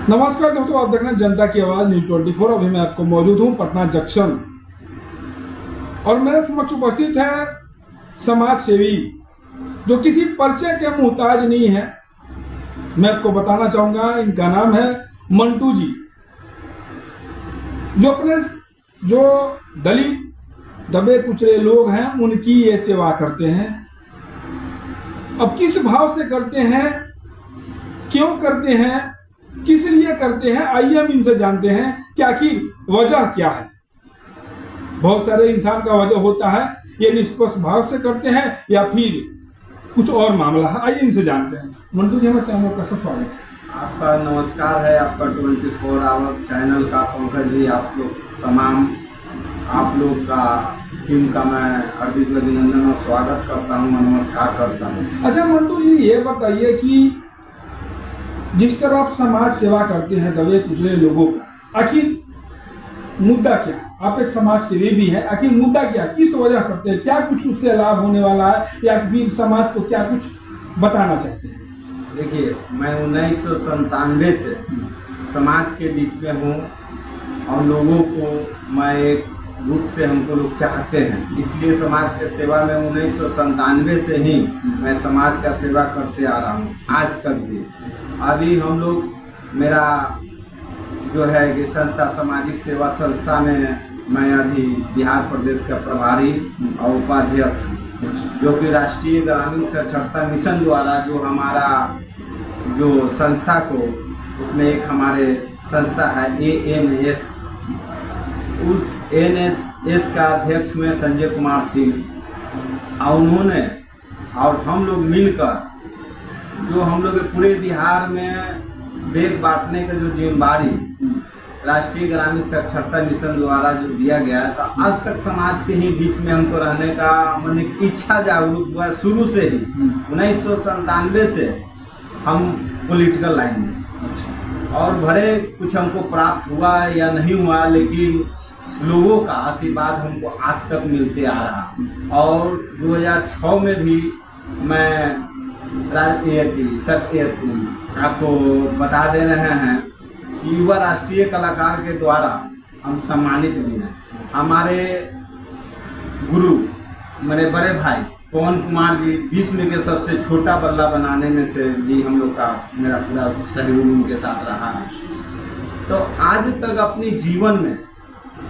नमस्कार दोस्तों, आप देख रहे हैं जनता की आवाज न्यूज 24। अभी मैं आपको मौजूद हूं पटना जंक्शन और मेरे समक्ष उपस्थित है समाज सेवी जो किसी परिचय के मुहताज नहीं है। मैं आपको बताना चाहूंगा, इनका नाम है मंटू जी, जो अपने जो दलित दबे कुचले लोग हैं उनकी ये सेवा करते हैं। अब किस भाव से करते हैं, क्यों करते हैं, किस लिए करते हैं, आइए हम इनसे जानते हैं कि आखिर वजह क्या है। बहुत सारे इंसान का वजह होता है, ये निष्पक्ष भाव से करते हैं या फिर कुछ और मामला है। आइए इनसे जानते हैं। मंटू जी, हमारे चैनल का स्वागत है। आपका नमस्कार है, आपका 24 आवर चैनल का पंकज जी, आप लोग तमाम आप लोग का टीम का मैं हार्दिक अभिनंदन और स्वागत करता हूँ, नमस्कार करता हूँ। अच्छा मंटू जी, ये बताइए कि जिस तरह आप समाज सेवा करते हैं दबे कुचले लोगों का, आखिर मुद्दा क्या? आप एक समाज सेवी भी हैं, आखिर मुद्दा क्या, किस वजह करते हैं, क्या कुछ उससे लाभ होने वाला है या फिर समाज को क्या कुछ बताना चाहते हैं? देखिए, मैं 1997 से समाज के बीच में हूँ और लोगों को मैं एक रूप से हमको लोग चाहते हैं, इसलिए समाज के सेवा में 1997 से ही मैं समाज का सेवा करते आ रहा हूँ, आज तक भी। अभी हम लोग मेरा जो है कि संस्था सामाजिक सेवा संस्था में मैं अभी बिहार प्रदेश का प्रभारी और उपाध्यक्ष हूँ, जो कि राष्ट्रीय ग्रामीण साक्षरता मिशन द्वारा जो हमारा जो संस्था को, उसमें एक हमारे संस्था है ANS, उस ANS का अध्यक्ष हुए संजय कुमार सिंह, और उन्होंने और हम लोग मिलकर जो हम लोग पूरे बिहार में बैग बांटने का जो जिम्मेदारी राष्ट्रीय ग्रामीण साक्षरता मिशन द्वारा जो दिया गया है, तो आज तक समाज के ही बीच में हमको रहने का मन इच्छा जागरूक हुआ शुरू से ही। 1997 से हम पॉलिटिकल लाइन में, और भले कुछ हमको प्राप्त हुआ या नहीं हुआ, लेकिन लोगों का आशीर्वाद हमको आज तक मिलते आ रहा। और 2006 में भी मैं आपको बता दे रहे हैं कि युवा राष्ट्रीय कलाकार के द्वारा हम सम्मानित भी हैं। हमारे गुरु मेरे बड़े भाई पवन कुमार जी, विश्व के सबसे छोटा बल्ला बनाने में से भी हम लोग का मेरा पूरा सहयोग उनके साथ रहा है। तो आज तक अपने जीवन में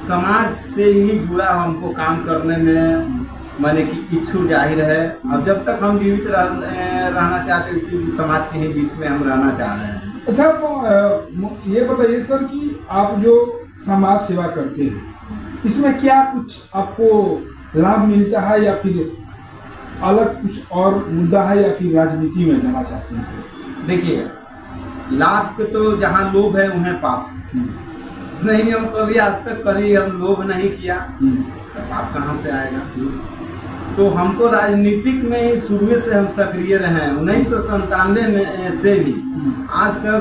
समाज से ही जुड़ा हमको काम करने में माने कि इच्छुक जाहिर है। अब जब तक हम जीवित रहना चाहते हैं, उसी समाज के ही बीच में हम रहना चाह रहे हैं। अच्छा, ये बताइए सर कि आप जो समाज सेवा करते हैं, इसमें क्या कुछ आपको लाभ मिलता है या फिर अलग कुछ और मुद्दा है या फिर राजनीति में जाना चाहते हैं? देखिए, लाभ के तो जहाँ लोभ है वहाँ पाप नहीं। हम कभी आज तक कभी हम लोभ नहीं किया, तो पाप कहाँ से आएगा? तो हमको राजनीतिक में शुरू से हम सक्रिय रहे हैं 1997 में से भी आज तक।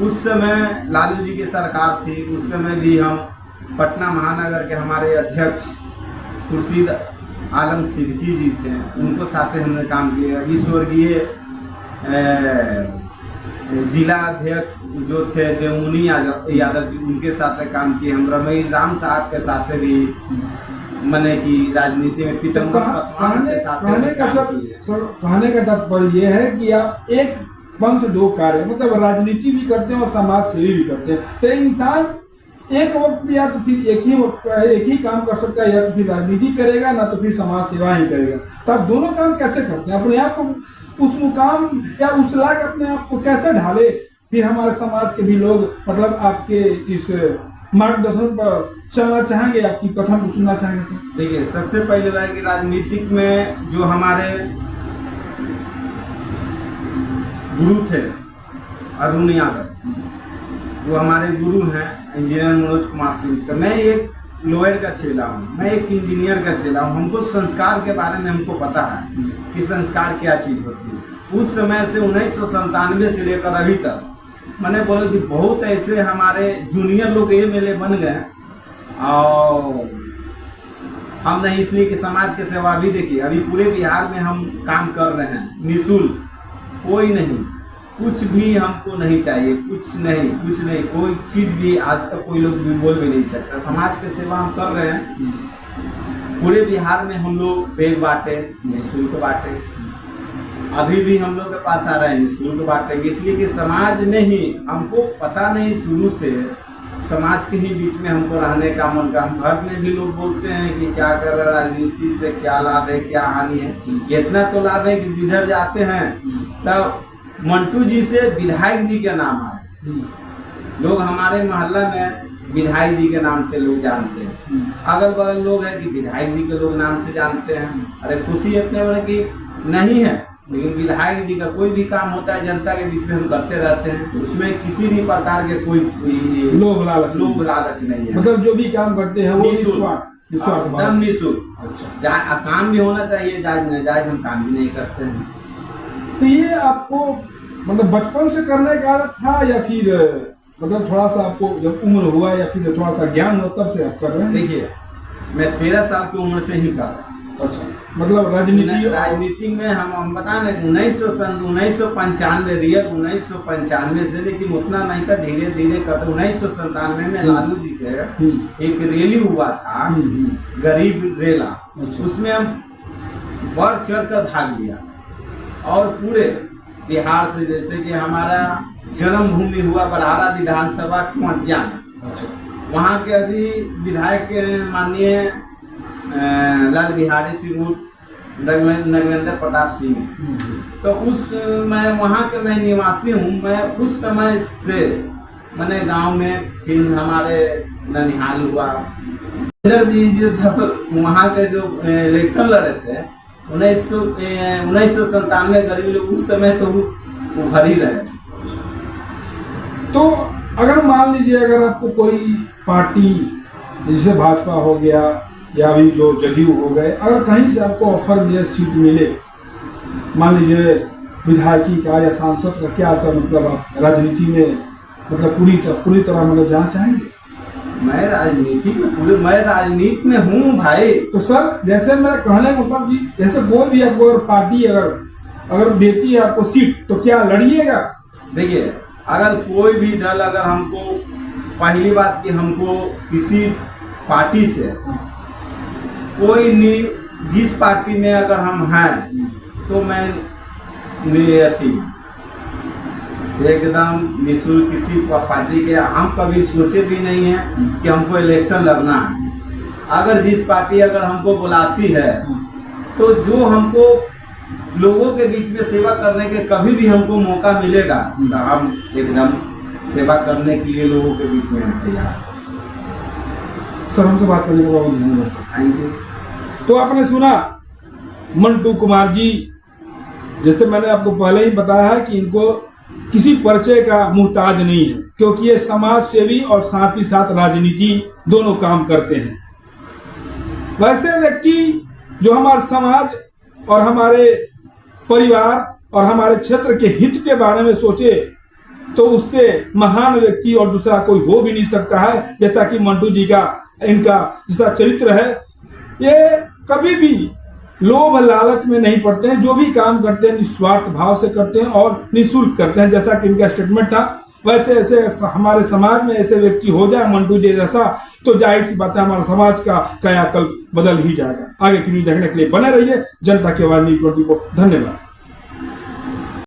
उस समय लालू जी की सरकार थी, उस समय भी हम पटना महानगर के हमारे अध्यक्ष खुर्शीद आलम सिद्दीकी जी थे, उनको साथे हमने काम किया। स्वर्गीय जिला अध्यक्ष जो थे देवमुनि यादव जी, उनके साथ काम किए। हम रमेश राम साहब के साथ भी मने की राजनीति में कहने का तात्पर्य ये है कि आप एक पंथ दो कार्य, मतलब राजनीति भी करते हैं और समाज सेवी भी करते हैं। तो इंसान एक वक्त या तो फिर एक ही काम कर सकता है, या तो फिर राजनीति करेगा, ना तो फिर समाज सेवा ही करेगा। तो आप दोनों काम कैसे करते हैं? अपने आप को उस मुकाम या उस लायक अपने आप को कैसे ढाले, फिर हमारे समाज के भी लोग मतलब आपके इस मार्गदर्शन पर चलना चाहेंगे, आपकी कथन को सुनना चाहेंगे? देखिए, सबसे पहले बात कि राजनीतिक में जो हमारे गुरु थे अरुण यादव, वो हमारे गुरु हैं इंजीनियर मनोज कुमार सिंह। तो मैं एक लॉयर का चेला हूँ, मैं एक इंजीनियर का चेला हूँ। हमको संस्कार के बारे में हमको पता है कि संस्कार क्या चीज़ होती है। उस समय से 1997 से लेकर अभी तक मैंने बोला कि बहुत ऐसे हमारे जूनियर लोग MLA बन गए, और हम नहीं इसलिए कि समाज की सेवा भी देखिए, अभी पूरे बिहार में हम काम कर रहे हैं निःशुल्क, कोई नहीं। कुछ भी हमको नहीं चाहिए, कुछ नहीं, कोई चीज भी आज तक कोई लोग भी बोल भी नहीं सकता। समाज की सेवा हम कर रहे हैं। पूरे बिहार में हम लोग बैग बांटे, निःशुल्क बांटे, अभी भी हम लोग के पास आ रहे हैं निःशुल्क बांटेंगे, इसलिए कि समाज में ही हमको पता नहीं, शुरू से समाज के ही बीच में हमको रहने का मन का। हम घर में भी लोग बोलते हैं कि क्या कर रहे, राजनीति से क्या लाभ है, क्या हानि है। इतना तो लाभ है कि जिधर जाते हैं तब मंटू जी से विधायक जी के नाम आए। लोग हमारे मोहल्ला में विधायक जी के नाम से लोग जानते हैं, अगल बगल लोग हैं कि विधायक जी के लोग नाम से जानते हैं। अरे खुशी इतने बड़े की नहीं है, लेकिन विधायक जी का कोई भी काम होता है जनता के बीच में हम करते रहते हैं, तो उसमें किसी भी प्रकार के कोई लोभ लालच नहीं है। मतलब जो भी काम करते हैं वो एकदम निःशुल्क। अच्छा, काम भी होना चाहिए, जायज नाजायज हम काम भी नहीं करते हैं। तो ये आपको मतलब बचपन से करने का आदत था या फिर मतलब थोड़ा सा आपको जब उम्र हुआ या फिर थोड़ा सा ज्ञान हो तब से आप कर रहे हैं? देखिए, मैं 13 साल की उम्र से ही कर रहा हूँ। अच्छा, मतलब राजनीति में हम बता रहे 1995 रियल 1995 से, लेकिन उतना नहीं था, धीरे धीरे करते 1997 में लालू जी के एक रैली हुआ था, गरीब रेला। अच्छा। उसमें हम बढ़ चढ़ कर भाग लिया और पूरे बिहार से, जैसे कि हमारा जन्मभूमि हुआ बड़हारा विधानसभा कुंवटिया में। अच्छा। वहाँ के अभी विधायक माननीय लाल बिहारी सिंह, नगवेंद्र प्रताप सिंह, तो मैं वहाँ के मैं निवासी हूँ। मैं उस समय से मैंने गांव में, फिर हमारे ननिहाल हुआ जी, जब वहाँ के जो इलेक्शन लड़े थे 1997 गरीब लोग उस समय तो उभर ही रहे। तो अगर मान लीजिए अगर आपको कोई पार्टी जैसे भाजपा हो गया या भी जो जदयू हो गए, अगर कहीं से आपको ऑफर मिले, सीट मिले, मान लीजिए विधायकी का या सांसद का, क्या सर मतलब आप राजनीति में मतलब पूरी तरह मतलब जाना चाहेंगे? मैं राजनीति में हूँ भाई। तो सर जैसे मैं कहने का मतलब कि जैसे कोई भी आपको अगर पार्टी अगर देती है आपको सीट, तो क्या लड़िएगा? देखिए, अगर कोई भी दल अगर हमको, पहली बात कि हमको किसी पार्टी से कोई नहीं, जिस पार्टी में अगर हम हैं तो मैं एकदम निःशुल्क किसी पार्टी के, हम कभी सोचे भी नहीं है कि हमको इलेक्शन लड़ना है। अगर जिस पार्टी अगर हमको बुलाती है तो जो हमको लोगों के बीच में सेवा करने के कभी भी हमको मौका मिलेगा तो हम एकदम सेवा करने के लिए लोगों के बीच में तैयार। सर हमसे बात करने का बहुत धन्यवाद। Thank you. तो आपने सुना मंटू कुमार जी, जैसे मैंने आपको पहले ही बताया है कि इनको किसी परिचय का मुहताज नहीं है, क्योंकि ये समाज सेवी और साथ ही साथ राजनीति दोनों काम करते हैं। वैसे व्यक्ति जो हमारे समाज और हमारे परिवार और हमारे क्षेत्र के हित के बारे में सोचे, तो उससे महान व्यक्ति और दूसरा कोई हो भी नहीं सकता है। जैसा कि मंटू जी का इनका जैसा चरित्र है, ये कभी भी लोभ लालच में नहीं पड़ते हैं। जो भी काम करते हैं निस्वार्थ भाव से करते हैं और निःशुल्क करते हैं, जैसा कि इनका स्टेटमेंट था। वैसे ऐसे हमारे समाज में ऐसे व्यक्ति हो जाए मंटू जी जैसा, तो जाहिर सी बात है हमारा समाज का कायाकल्प बदल ही जाएगा। आगे की न्यूज देखने के लिए बने रहिए जनता की आवाज न्यूज 24। धन्यवाद।